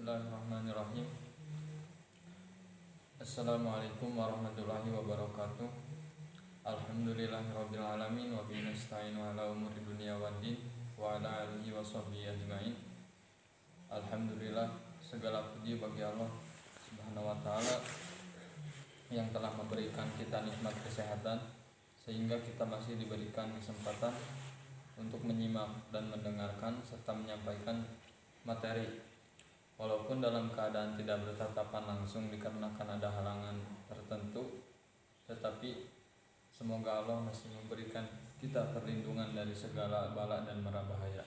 Bismillahirrahmanirrahim. Assalamualaikum warahmatullahi wabarakatuh. Alhamdulillahirabbil alamin wa bihi nasta'inu ala umuri dunya waddin wa ala alihi washabbihi ajmain. Alhamdulillah, segala puji bagi Allah Subhanahu wa taala yang telah memberikan kita nikmat kesehatan sehingga kita masih diberikan kesempatan untuk menyimak dan mendengarkan serta menyampaikan materi. Walaupun dalam keadaan tidak bertatapan langsung dikarenakan ada halangan tertentu, tetapi semoga Allah masih memberikan kita perlindungan dari segala bala dan mara bahaya.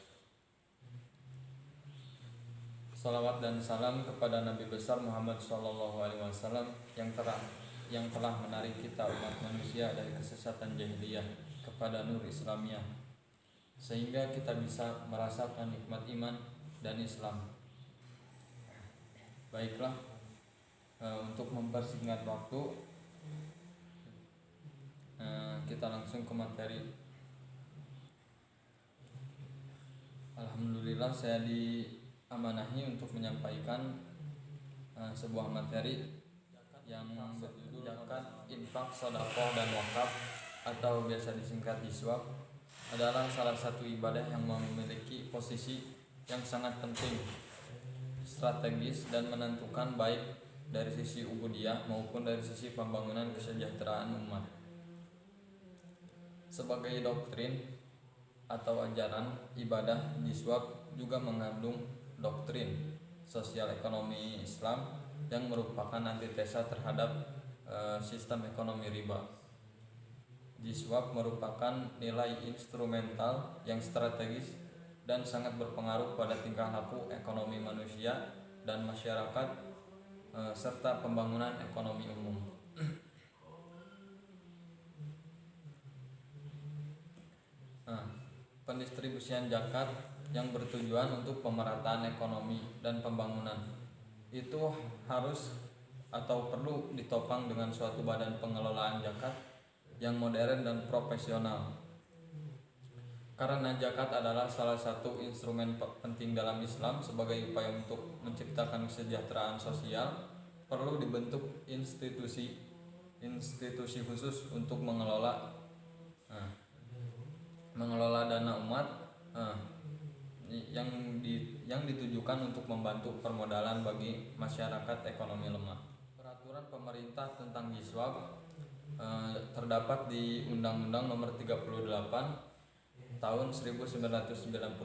Salawat dan salam kepada Nabi besar Muhammad SAW yang telah menarik kita umat manusia dari kesesatan jahiliyah kepada nur Islamiyah, sehingga kita bisa merasakan nikmat iman dan Islam. Baiklah, untuk mempersingkat waktu, kita langsung ke materi. Alhamdulillah, saya diamanahi untuk menyampaikan sebuah materi yang berjudul zakat, infak, sedekah dan wakaf atau biasa disingkat iswak adalah salah satu ibadah yang memiliki posisi yang sangat penting, strategis dan menentukan baik dari sisi ubudiyah maupun dari sisi pembangunan kesejahteraan umat. Sebagai doktrin atau ajaran, ibadah jiswab juga mengandung doktrin sosial ekonomi Islam yang merupakan antitesa terhadap sistem ekonomi riba. Jiswab merupakan nilai instrumental yang strategis dan sangat berpengaruh pada tingkah laku ekonomi manusia dan masyarakat serta pembangunan ekonomi umum. Pendistribusian zakat yang bertujuan untuk pemerataan ekonomi dan pembangunan itu harus atau perlu ditopang dengan suatu badan pengelolaan zakat yang modern dan profesional. Karena zakat adalah salah satu instrumen penting dalam Islam sebagai upaya untuk menciptakan kesejahteraan sosial, perlu dibentuk institusi khusus untuk mengelola dana umat yang ditujukan untuk membantu permodalan bagi masyarakat ekonomi lemah. Peraturan pemerintah tentang jiswab terdapat di Undang-Undang Nomor 38 tahun 1999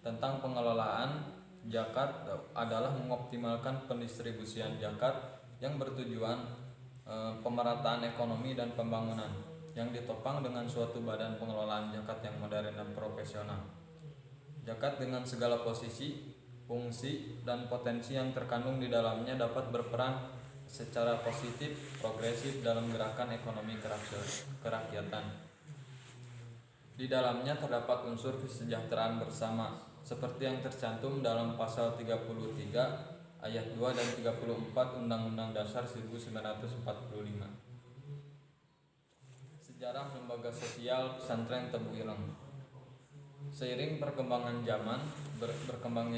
tentang pengelolaan zakat adalah mengoptimalkan pendistribusian zakat yang bertujuan pemerataan ekonomi dan pembangunan yang ditopang dengan suatu badan pengelolaan zakat yang modern dan profesional. Zakat dengan segala posisi, fungsi, dan potensi yang terkandung di dalamnya dapat berperan secara positif, progresif dalam gerakan ekonomi kerakyatan. Di dalamnya terdapat unsur kesejahteraan bersama seperti yang tercantum dalam pasal 33 ayat 2 dan 34 Undang-Undang Dasar 1945. Sejarah lembaga sosial pesantren Tebu Ireng. Seiring berkembangnya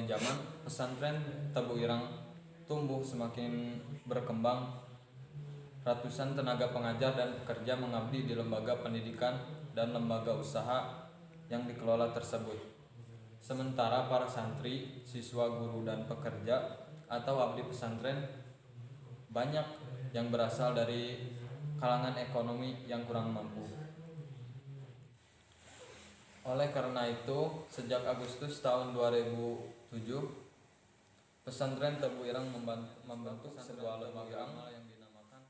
zaman, pesantren Tebu Ireng tumbuh semakin berkembang. Ratusan tenaga pengajar dan pekerja mengabdi di lembaga pendidikan dan lembaga usaha yang dikelola tersebut. Sementara para santri, siswa, guru, dan pekerja atau abdi pesantren banyak yang berasal dari kalangan ekonomi yang kurang mampu. Oleh karena itu, sejak Agustus tahun 2007, pesantren Tebu Ireng membentuk sebuah lembaga yang dinamakan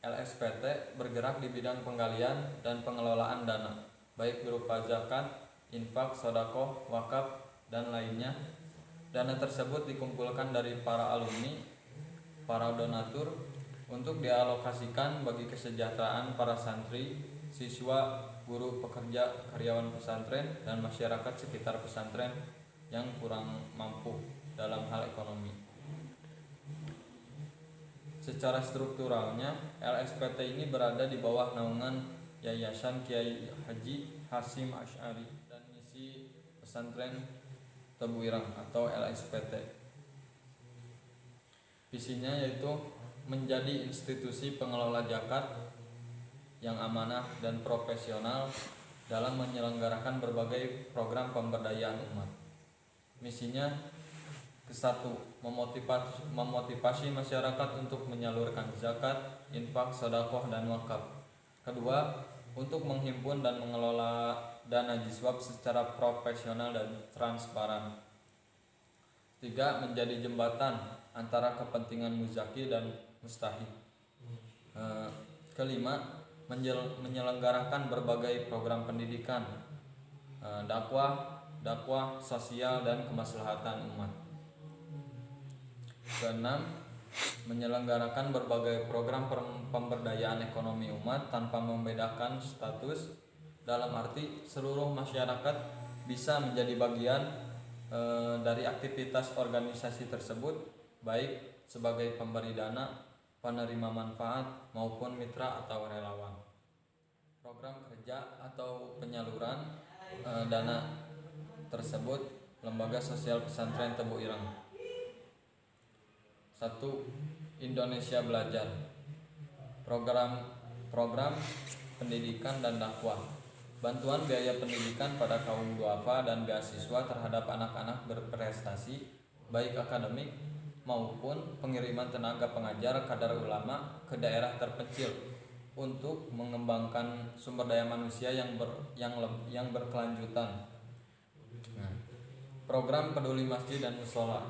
LSPT, bergerak di bidang penggalian dan pengelolaan dana, baik berupa zakat, infak, sedekah, wakaf, dan lainnya. Dana tersebut dikumpulkan dari para alumni, para donatur, untuk dialokasikan bagi kesejahteraan para santri, siswa, guru, pekerja, karyawan pesantren, dan masyarakat sekitar pesantren yang kurang mampu dalam hal ekonomi. Secara strukturalnya, LSPT ini berada di bawah naungan Yayasan Kiai Haji Hasyim Asy'ari, dan misi pesantren Tebu Ireng atau LSPT. Visinya yaitu menjadi institusi pengelola zakat yang amanah dan profesional dalam menyelenggarakan berbagai program pemberdayaan umat. Misinya ke-1, memotivasi masyarakat untuk menyalurkan zakat, infak, sedekah, dan wakaf. Kedua, untuk menghimpun dan mengelola dana jiswab secara profesional dan transparan. 3, menjadi jembatan antara kepentingan muzaki dan mustahik. Kelima, menyelenggarakan berbagai program pendidikan, dakwah sosial dan kemaslahatan umat. Keenam, menyelenggarakan berbagai program pemberdayaan ekonomi umat tanpa membedakan status, dalam arti seluruh masyarakat bisa menjadi bagian dari aktivitas organisasi tersebut, baik sebagai pemberi dana, penerima manfaat, maupun mitra atau relawan. Program kerja atau penyaluran dana tersebut Lembaga Sosial Pesantren Tebu Ireng. 1. Indonesia Belajar. Program pendidikan dan dakwah. Bantuan biaya pendidikan pada kaum duafa dan beasiswa terhadap anak-anak berprestasi baik akademik maupun pengiriman tenaga pengajar kadar ulama ke daerah terpencil untuk mengembangkan sumber daya manusia yang berkelanjutan. Program peduli masjid dan mushola.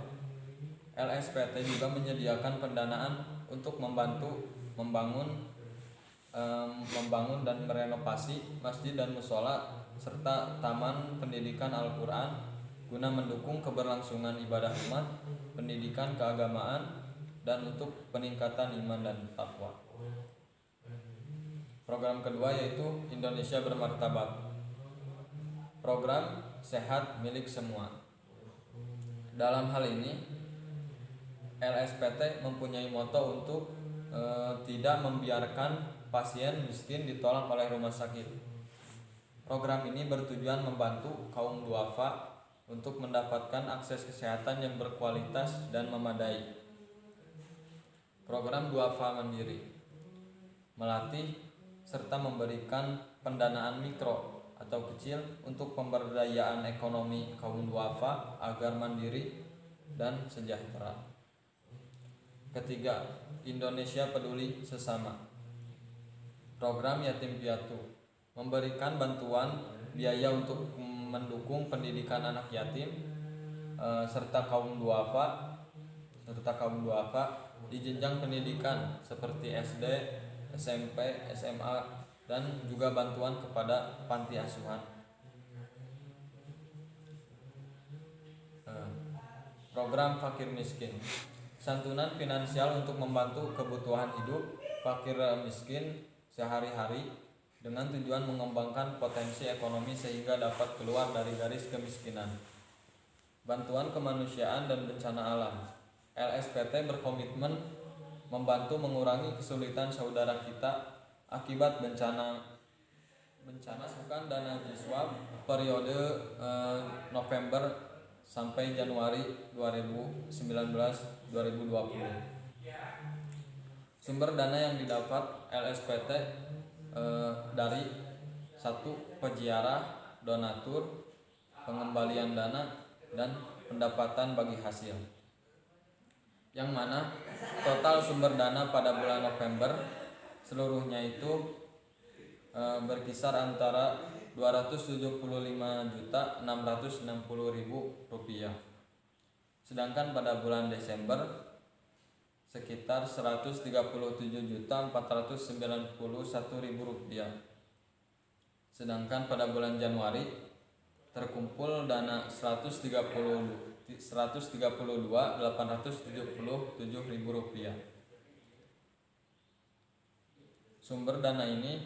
LSPT juga menyediakan pendanaan untuk membantu membangun dan merenovasi masjid dan mushola serta taman pendidikan Al-Quran guna mendukung keberlangsungan ibadah umat, pendidikan keagamaan, dan untuk peningkatan iman dan takwa. Program kedua yaitu Indonesia Bermartabat. Program sehat milik semua. Dalam hal ini LSPT mempunyai moto untuk tidak membiarkan pasien miskin ditolak oleh rumah sakit. Program ini bertujuan membantu kaum duafa untuk mendapatkan akses kesehatan yang berkualitas dan memadai. Program duafa mandiri melatih serta memberikan pendanaan mikro atau kecil untuk pemberdayaan ekonomi kaum duafa agar mandiri dan sejahtera. Ketiga, Indonesia Peduli Sesama. Program yatim piatu memberikan bantuan biaya untuk mendukung pendidikan anak yatim serta kaum duafa di jenjang pendidikan seperti SD, SMP, SMA, dan juga bantuan kepada panti asuhan. Program fakir miskin. Santunan finansial untuk membantu kebutuhan hidup fakir miskin sehari-hari dengan tujuan mengembangkan potensi ekonomi sehingga dapat keluar dari garis kemiskinan. Bantuan kemanusiaan dan bencana alam. LSPT berkomitmen membantu mengurangi kesulitan saudara kita akibat bencana. Masukkan dana jiswab periode November sampai Januari 2020. Sumber dana yang didapat LSPT dari 1. Peziarah, donatur, pengembalian dana, dan pendapatan bagi hasil. Yang mana total sumber dana pada bulan November seluruhnya itu berkisar antara Rp275.660.000. Sedangkan pada bulan Desember sekitar Rp137.491.000. Sedangkan pada bulan Januari terkumpul dana Rp132.877.000. Sumber dana ini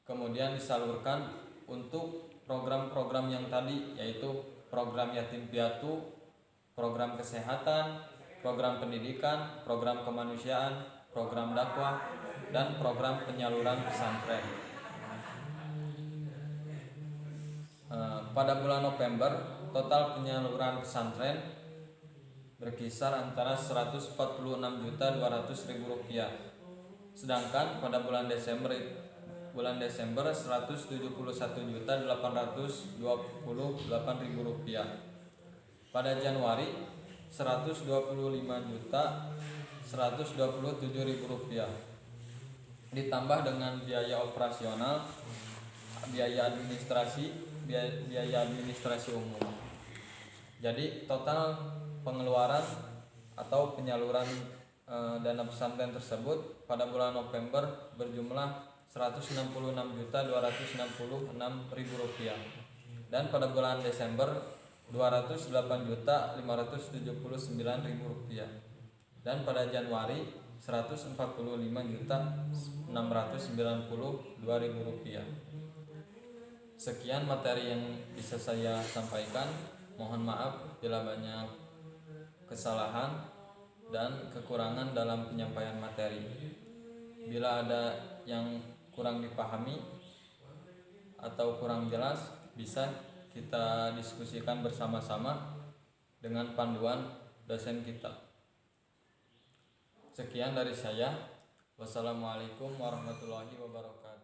kemudian disalurkan untuk program-program yang tadi, yaitu program yatim piatu, program kesehatan, program pendidikan, program kemanusiaan, program dakwah, dan program penyaluran pesantren. Pada bulan November total penyaluran pesantren berkisar antara Rp146.200.000, sedangkan pada bulan Desember Rp171.828.000, pada Januari Rp125.127.000, ditambah dengan biaya operasional, biaya administrasi umum. Jadi total pengeluaran atau penyaluran dana pesantren tersebut pada bulan November berjumlah Rp166.266.000 dan pada bulan Desember Rp208.579.000 dan pada Januari Rp145.692.000. Sekian materi yang bisa saya sampaikan. Mohon maaf bila banyak kesalahan dan kekurangan dalam penyampaian materi. Bila ada yang kurang dipahami atau kurang jelas, bisa kita diskusikan bersama-sama dengan panduan dosen kita. Sekian dari saya. Wassalamualaikum warahmatullahi wabarakatuh.